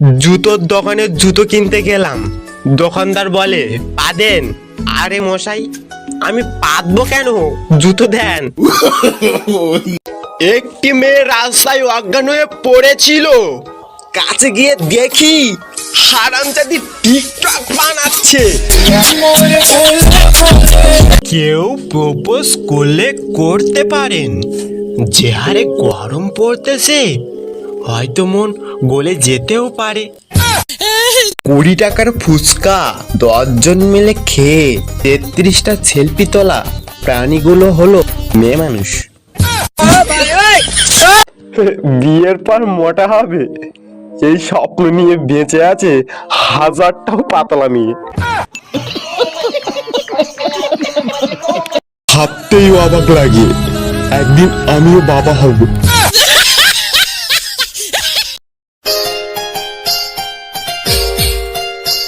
জুতোর দোকানে জুতো কিনতে গেলাম, দোকানদার বলে পা দেন। আরে মশাই, আমি পাতবো কেন, জুতো দেন। একটি মেয়ে রাস্তায় অজ্ঞান হয়ে পড়েছিল, কাছে গিয়ে দেখি হারামজাদি টিকটক বানাচ্ছে। কেউ প্রপোজ করলে করতে পারেন, যে হারে গরম পড়তেছে হয়তো মন গলে যেতেও পারে। 20 টাকার ফুচকা 10 জন মিলে খেয়ে 33টা সেলফি তোলা প্রাণীগুলো হলো মেয়ে মানুষ। বিয়ের পর মোটা হবে এই স্বপ্ন নিয়ে বেঁচে আছে হাজারটাও পাতলা নিয়ে। ভাবতেই অবাক লাগে, একদিন আমিও বাবা হব।